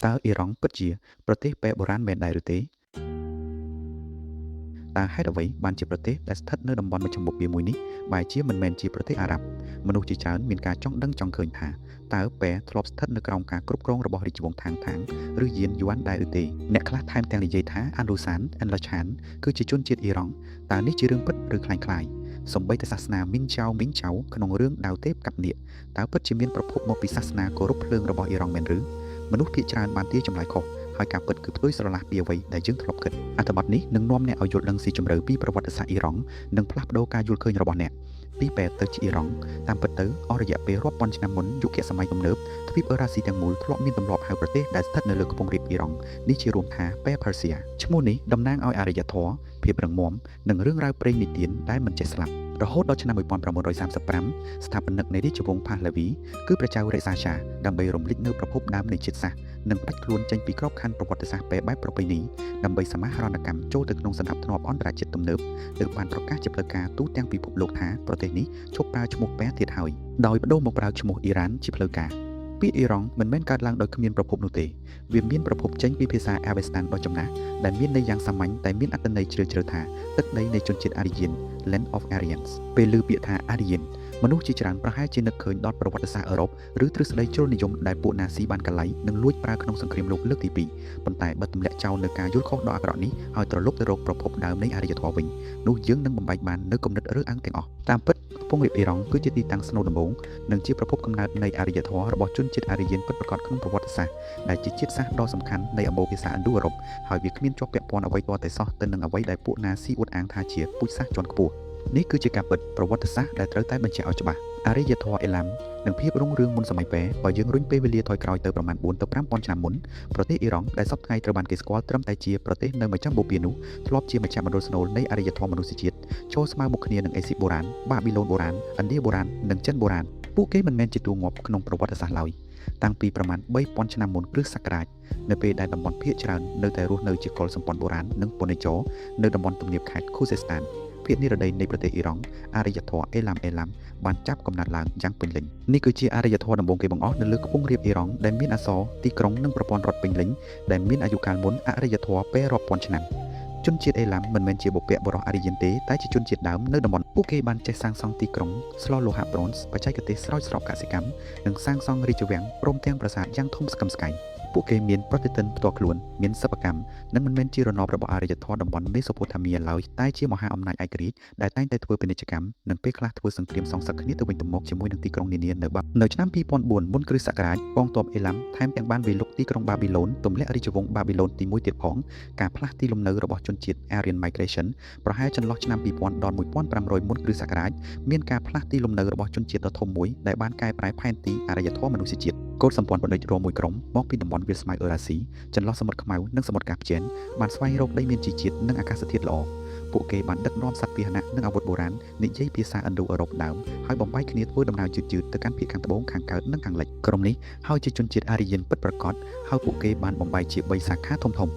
តើអ៊ីរ៉ង់ពិតជាប្រទេសបែបបុរាណមែនដែរឬទេតើហេតុអ្វីបានជាប្រទេសដែលស្ថិតនៅតំបន់មជ្ឈមបូព៌ាមួយនេះបែរជាមិនមែនជាប្រទេសអារ៉ាប់មនុស្សជាច្រើនមានការចង់ដឹងចង់ឃើញថាតើបែធ្លាប់ស្ថិតនៅក្រោមការគ្រប់គ្រងរបស់រាជវង្សថាងឬយានយួនដែរឬទេអ្នកខ្លះថែមទាំងនិយាយថាអានរូសានអានឡាឆានគឺជាជនជាតិអ៊ីរ៉ង់តើនេះជារឿងពិតឬคล้ายៗសម្បីតែសាសនាមីងចៅក្នុងរឿងដាវទេពកាប់នាគតើពិតជាមានប្រភពមកពីសាសនាគោរពភ្លើងរបស់អ៊ីរ៉ង់មែនឬមនុស្សភាគច្រើនបានទាយចម្លើយខុសហើយការពិតគឺផ្ទុយស្រឡះពីអ្វីដែលយើងធ្លាប់គិតអត្ថបទនេះនឹងនាំអ្នកឲ្យយល់ដឹងស៊ីជម្រៅពីប្រវត្តិសាស្ត្រអ៊ីរ៉ង់និងផ្លាស់ប្ដូរការយល់ឃើញរបស់អ្នកពីបែបទៅជាអ៊ីរ៉ង់តាមពិតទៅអស់រយៈពេលរាប់ពាន់ឆ្នាំមុនយុគសម័យទំនើបទ្វីបអឺរ៉ាស៊ីទាំងមូលធ្លាប់មានទម្លាប់ហៅប្រទេសដែលស្ថិតនៅលើខ្ពង់រាបអ៊ីរ៉ង់នេះជារួមថាបែផាស៊ីឈ្មោះនេះតំណាងឲ្យអរិយធម៌ភាពរឹងមាំនិងរឿងរ៉ាវព្រេងនិទានដែលមិនចេះស្លាប់រហូតដល់ឆ្នាំ1935ស្ថាបនិកនៃរាជវង្សផាហ្លាវីគឺព្រះចៅរក្សាឆាដើម្បីរំលេចនូវប្រភពដើមនៃជាតិសាសន៍និងផ្ដាច់ខ្លួនចេញពីក្របខ័ណ្ឌប្រវត្តិសាស្ត្របែបប្រពៃណីដើម្បីសមាហរណកម្មចូលទៅក្នុងសណ្ដាប់ធ្នាប់អន្តរជាតិទំនើបទើបបានប្រកាសជាផ្លូវការទូទាំងពិភពលោកថាប្រទេសនេះឈប់ប្រើឈ្មោះបែទៀតហើយដោយបដូរមកប្រើឈ្មោះអ៊ីរ៉ានជាផ្លូវការពាក្យអ៊ីរ៉ង់មិនមែនកើតឡើងដោយគ្មានប្រភពនោះទេវាមានប្រភពចេញពីភាសាអាវេស្តានដ៏ចំណាស់ដែលមានន័យយ៉ាងសាមញ្ញតែមានអត្ថន័យជ្រាលជ្រៅថាទឹកដីនៃជនជាតិអារីយ៉ាន Land of Aryans ពេលឮពាក្យថា Aryan មនុស្សជាច្រើនប្រហែលជានឹកឃើញដល់ប្រវត្តិសាស្ត្រអឺរ៉ុបឬទ្រឹស្ដីជ្រុលនិយមដែលពួកណាស៊ីបានកលៃនិងលួចប្រើក្នុងសង្គ្រាមលោកលើកទី2ប៉ុន្តែបើទម្លាក់ចោលនៅការយល់ខុសដ៏អាក្រក់នេះឲ្យត្រឡប់ទៅរកប្រភពដើមនៃអរិយធម៌វិញនោះយើងនឹងបំបែកបាននូវគំនិតរើសអើងទាំងអស់តាមពិតខ្ពង់រាបអ៊ីរ៉ង់គឺជាទីតាំងស្នូលដំបូងនិងជាប្រភពកំណើតនៃអរិយធម៌របស់ជនជាតិអារីយ៉ានពិតប្រាកដក្នុងប្រវត្តិសាស្ត្រដែលជាជាតិសាសន៍ដ៏សំខាន់នៃអំបូរភាសាឥណ្ឌូអឺរ៉ុបហើយវាគ្មានជាប់ពាក់ព័ន្ធអ្វីទាល់តែសោះទៅនឹងអ្វីដែលពួកណាស៊ីអួតអាងថាជាពូជសាសន៍ជាន់ខ្ពស់នេះគឺជាការពិតប្រវត្តិសាស្ត្រដែលត្រូវតែបញ្ជាក់ឲ្យច្បាស់អរិយធម៌អ៊ីឡាំនិងភាពរុងរឿងមុនសម័យប៉ែបើយើងរុញពេលវេលាថយក្រោយទៅប្រមាណ4ទៅ5000ឆ្នាំមុនប្រទេសអ៊ីរ៉ង់ដែលសពថ្ងៃត្រូវបានគេស្គាល់ត្រឹមតែជាប្រទេសនៅមជ្ឈមបូព៌ានោះធ្លាប់ជាមជ្ឈមណ្ឌលស្នូលនៃអរិយធម៌មនុស្សជាតិចូលស្មើមុខគ្នានឹងអេស៊ីបបុរាណបាប៊ីឡូនបុរាណឥណ្ឌាបុរាណនិងចិនបុរាណពួកគេមិនមែនជាតួងាប់ក្នុងប្រវត្តិសាស្ត្រឡើយតាំងពីប្រមាណ3000ឆ្នាំមុនគ្រិស្តសករាជនៅពេលដែលតំបន់ភាគច្រើននៅតែរស់នៅជាកុលសម្ព័ន្ធបុរាណនិងពនេចរនៅតំបន់ទំនាបខេត្តខូសេស្តានភាគនិរដីនៃប្រទេសអ៊ីរ៉ង់អរិយធម៌អេឡាំបានចាប់កំណើតឡើងយ៉ាងពេញលេញនេះគឺជាអរិយធម៌ដំបូងគេបង្អស់នៅលើខ្ពង់រាបអ៊ីរ៉ង់ដែលមានអក្សរទីក្រុងនិងប្រព័ន្ធរដ្ឋពេញលេញដែលមានអាយុកាលមុនអរិយធម៌ពេលរាប់ពាន់ឆ្នាំជនជាតិអេឡាំមិនមែនជាបុព្វបុរសអារីយ៉ានទេតែជាជនជាតិដើមនៅតំបន់ពួកគេបានចេះសាងសង់ទីក្រុងស្លលោហៈប្រូនបច្ចេកទេសស្រោចស្រពកសិកម្មនិងសាងសង់រាជវាំងព្រមទាំងប្រាសាទយ៉ាងធំស្កឹមស្កៃពួកគេមានប្រតិទិនផ្ទាល់ខ្លួនមានសិប្បកម្មនិងមិនមែនជារណបរបស់អរិយធម៌តំបន់មេសូប៉ូតាមីឡើយតែជាមហាអំណាចឯករាជ្យដែលតែងតែធ្វើពាណិជ្ជកម្មនិងពេលខ្លះធ្វើសង្គ្រាមសងសឹកគ្នាទៅវិញទៅមកជាមួយនឹងទីក្រុងនានានៅឆ្នាំ2004មុនគ្រិស្តសករាជកងទ័ពអេឡាំថែមទាំងបានវាយលុកទីក្រុងបាប៊ីឡូនទម្លាក់រាជវង្សបាប៊ីឡូនទី1ទៀតផងការផ្លាស់ទីលំនៅរបស់ជនជាតិ Aryan Migration ប្រហែលចន្លោះឆ្នាំ2000ដល់1500មុនគ្រិស្តសករាជមានការផ្លាស់ទីលំនៅរបស់ជនជាតិដ៏ធំមួយដែលបានកែប្រែផែនទីអរិយធម៌មនុស្សជាតិកូនសម្ព័ន្ធបណ្ឌិតរួមមួយក្រុមមកពីតំបន់វាលស្មៅអឺរ៉ាស៊ីចន្លោះសមុទ្រខ្មៅនិងសមុទ្រកាស្ពីយែនបានស្វែងរកដីមានជីជាតិនិងអាកាសធាតុល្អពួកគេបានដឹកនាំសត្វពាហនៈនិងអាវុធបុរាណនិយាយភាសាឥណ្ឌូអឺរ៉ុបដើមហើយបំបែកគ្នាធ្វើដំណើរយឺតៗទៅកាន់ភាគខាងត្បូងខាងកើតនិងខាងលិចក្រុមនេះហើយជាជនជាតិអារីយ៉ានពិតប្រាកដហើយពួកគេបានបំបែកជា3សាខាធំ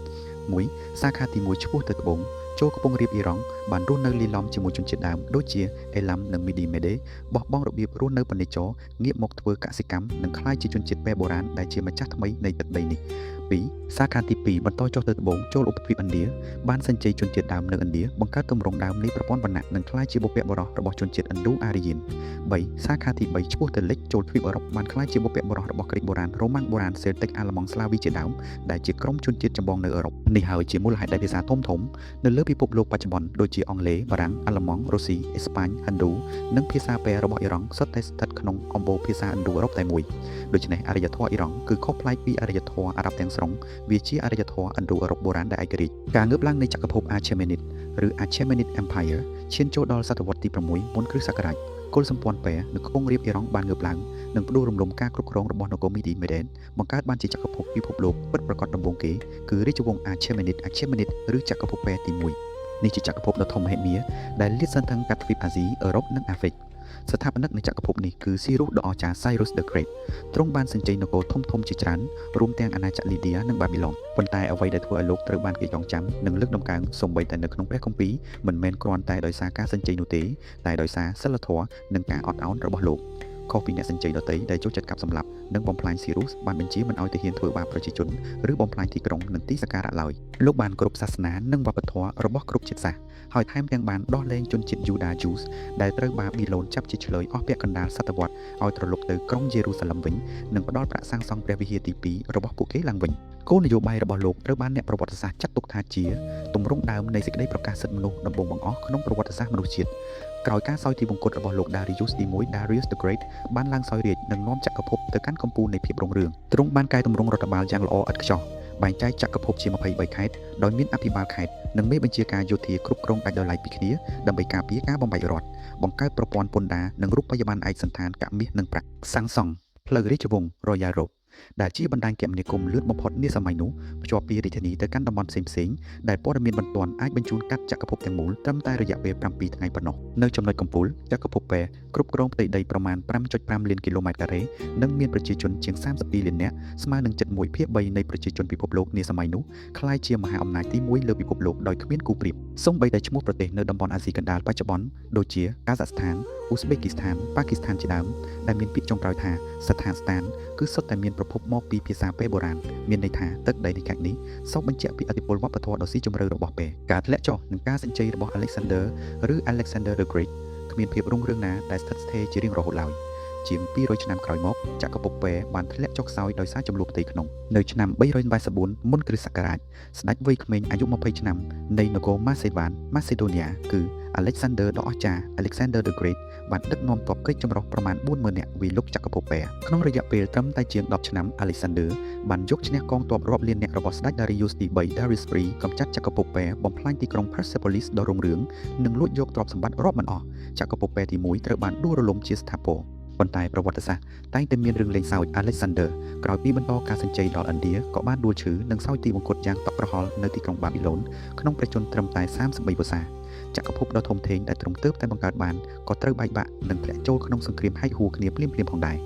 1សាខាទី1ឆ្ពោះទៅត្បូងចូលខ្ពង់រាបអ៊ីរ៉ង់បានរស់នៅលាយឡំជាមួយជនជាតិដើមដូចជាអេឡាំនិងមីឌីមេដេបោះបង់របៀបរស់នៅពនិចរងាកមកធ្វើកសិកម្មនិងក្លាយជាជនជាតិប៉ែបុរាណដែលជាម្ចាស់ថ្មីនៃទឹកដីនេះ2សាខាទី2បន្តចុះទៅត្បូងចូលឧបទ្វីបឥណ្ឌាបានសញ្ជ័យជនជាតិដើមនៅឥណ្ឌាបង្កើតទម្រង់ដើមនៃប្រព័ន្ធវណ្ណៈនិងក្លាយជាបុព្វបុរសរបស់ជនជាតិឥណ្ឌូអារីយ៉ាន3សាខាទី3ឆ្ពោះទៅលិចចូលទ្វីបអឺរ៉ុបបានក្លាយជាបុព្វបុរសរបស់ក្រិកបុរាណរ៉ូម៉ាំងបុរាណសេលតិកអាល្លឺម៉ង់ស្លាវីជាដើមដែលជាក្រុមជនជាតិចម្បងនៅអឺរ៉ុបនេះហើយជាមូលហេតុដែលភាសាធំនៅលើពិភពលោកបច្ចុប្បន្នដូចជាអង់គ្លេសបារាំងអាល្លឺម៉ង់រុស្ស៊ីអេស្ប៉ាញឥណ្ឌូនិងភាសាប៉ែរបស់អ៊ីរ៉ង់សុទ្ធតែស្ថិតក្នុងអំបូរភាសាឥណ្ឌូអឺរ៉ុបតែមួយដូច្នេះអរិយធម៌អ៊ីរ៉ង់គឺខុសប្លែកពីអរិយធម៌អារ៉ាប់ទាំងស្រុងវាជាអរិយធម៌ឥណ្ឌូអឺរ៉ុបបុរាណដែលឯករាជ្យការងើបឡើងនៃចក្រភព Achaemenid ឬ Achaemenid Empire ឈានចូលដល់សតវត្សទី6មុនគ្រិស្តសករាជគុលសម្ព័ន្ធប៉ែនៅខ្ពង់រាបអ៊ីរ៉ង់បានងើបឡើងនិងផ្ដួលរំលំការគ្រប់គ្រងរបស់នគរមីឌីមេដេនបង្កើតបានជាចក្រភពពិភពលោកពិតប្រាកដដំបូងគេគឺរាជវង្ស Achaemenid ឬចក្រភពប៉ែទី1នេះជាចក្រភពដ៏ធំមហិមាដែលលាតសន្ធឹងកាត់ទ្វីបអាស៊ីអឺរ៉ុបនិងអាហ្វ្រិកស្ថាបនិកនៃចក្រភពនេះគឺស៊ីរុសដ៏អស្ចារ្យ Cyrus the Great ទ្រង់បានសញ្ជ័យនគរធំជាច្រើនរួមទាំងអាណាចក្រលីឌានិងបាប៊ីឡូនប៉ុន្តែអ្វីដែលធ្វើឲ្យលោកត្រូវបានគេចងចាំនិងលើកតម្កើងសូម្បីតែនៅក្នុងព្រះគម្ពីរមិនមែនគ្រាន់តែដោយសារការសញ្ជ័យនោះទេតែដោយសារសិលធម៌និងការអត់ឱនរបស់លោក ខុសពីអ្នកសញ្ជ័យដទៃដែលចូលចិត្តកាប់សម្លាប់និងបំផ្លាញស៊ីរុសបានបញ្ជាមិនឲ្យទាហានធ្វើបាបប្រជាជនឬបំផ្លាញទីក្រុងនិងទីសក្ការៈឡើយលោកបានគ្រប់សាសនានិងវប្បធម៌របស់គ្រប់ជាតិសាសន៍ហើយថែមទាំងបានដោះលែងជនជាតិយូដា Jews ដែលត្រូវបាប៊ីឡូនចាប់ជាឆ្លើយអស់ពាក់កណ្ដាលសតវត្សឲ្យត្រឡប់ទៅក្រុងយេរូសាឡឹមវិញនិងផ្ដល់ប្រាក់សាងសង់ព្រះវិហារទី2របស់ពួកគេឡើងវិញគោលនយោបាយរបស់លោកត្រូវបានអ្នកប្រវត្តិសាស្ត្រចាត់ទុកថាជាទម្រង់ដើមនៃសេចក្តីប្រកាសសិទ្ធិមនុស្សដំបូងបង្អស់ក្នុងប្រវត្តិសាស្ត្រមនុស្សជាតិក្រោយការសោយទីវង្គតរបស់លោក Darius ទី1 Darius the Great បានឡើងសោយរាជ្យនិងនាំចក្រភពទៅកាន់កំពូលនៃភាពរុងរឿងទ្រង់បានកែតម្រង់រដ្ឋបាលយ៉ាងល្អឥតខ្ចោះបែងចែកចក្រភពជា23ខេត្តដោយមានអភិបាលខេត្តនិងមេបញ្ជាការយោធាគ្រប់គ្រងដាច់ដោយឡែកពីគ្នាដើម្បីការពារការបំបែករដ្ឋបង្កើតប្រព័ន្ធពន្ធដារនិងរូបិយប័ណ្ណឯកសណ្ឋានកាមាសនិងប្រាក់សាងសង់ផ្លូវរាជវង្ស Royal Road ដែលជាបណ្ដាញគមនាគមន៍លឿនបំផុតនាសម័យនោះភ្ជាប់ពីរាជធានីទៅកាន់តំបន់ផ្សេងៗដែលព័ត៌មានបន្ទាន់អាចបញ្ជូនកាត់ចក្រភពទាំងមូលត្រឹមតែរយៈពេល7ថ្ងៃប៉ុណ្ណោះនៅចំណុចកំពូលចក្រភពប៉ែគ្រប់គ្រងផ្ទៃដីប្រមាណ 5.5 លានគីឡូម៉ែត្រការ៉េនិងមានប្រជាជនជាង32លាននាក់ស្មើនឹង7.1%នៃប្រជាជនពិភពលោកនាសម័យនោះក្លាយជាមហាអំណាចទី1លើពិភពលោកដោយគ្មានគូប្រៀបសូម្បីតែឈ្មោះប្រទេសនៅតំបន់អាស៊ីកណ្ដាលបច្ចុប្បន្នដូចជាកាហ្សាក់ស្ថានអ៊ូស្បេគីស្ថានប៉ាគីស្ថានជាដើមដែលមានពាក្យចុងក្រោយថាស្ថានស្ថានគឺសុទ្ធតែមានប្រភពមកពីភាសាប៉ែបុរាណមានន័យថាទឹកដីនៃខេត្តនេះសោកបញ្ជាក់ពីឥទ្ធិពលវប្បធម៌ដ៏ស៊ីជម្រៅរបស់ប៉ែការធ្លាក់ចុះនិងការសញ្ជ័យរបស់ Alexander ឬ Alexander the Great គ្មានភាពរុងរឿងណាដែលស្ថិតស្ថេរជារៀងរហូតឡើយជាង200ឆ្នាំក្រោយមកចក្រភពប៉ែបានធ្លាក់ចុះខ្សោយដោយសារចំនួនផ្ទៃក្នុងនៅឆ្នាំ384មុនគ្រិស្តសករាជស្ដេចវ័យក្មេងអាយុ20ឆ្នាំនៃនគរ Macedonia គឺ Alexander ដ៏អស្ចារ្យ Alexander the Great បានដឹកនាំទ័ពកិច្ចចម្រុះប្រមាណ 40000 នាក់វាយលុកចក្រភពប៉ែក្នុងរយៈពេលត្រឹមតែជាង10ឆ្នាំ Alexander បានយកឈ្នះកងទ័ពរាប់លាននាក់របស់ស្ដេច Darius ទី3 Darius III កម្ចាត់ចក្រភពប៉ែបំផ្លាញទីក្រុង Persepolis ដ៏រុងរឿងនិងលួចយកទ្រព្យសម្បត្តិរាប់មិនអស់ចក្រភពប៉ែទី1ត្រូវបានដួលរលំជាស្ថាពរប៉ុន្តែប្រវត្តិសាស្ត្រតែងតែមានរឿងលេងសើច Alexander ក្រោយពីបន្តការសញ្ជ័យដល់ឥណ្ឌាក៏បានដួលឈឺនិងសោយទីវង្គតយ៉ាងតក់ក្រហល់នៅទីក្រុងបាប៊ីឡូនក្នុងព្រះជន្មត្រឹមតែ33វស្សាចក្រភពដ៏ធំធេងដែលទ្រង់ទើបតែបង្កើតបានក៏ត្រូវបែកបាក់និងធ្លាក់ចូលក្នុងសង្គ្រាមហែកហួរគ្នាភ្លាមៗផងដែរ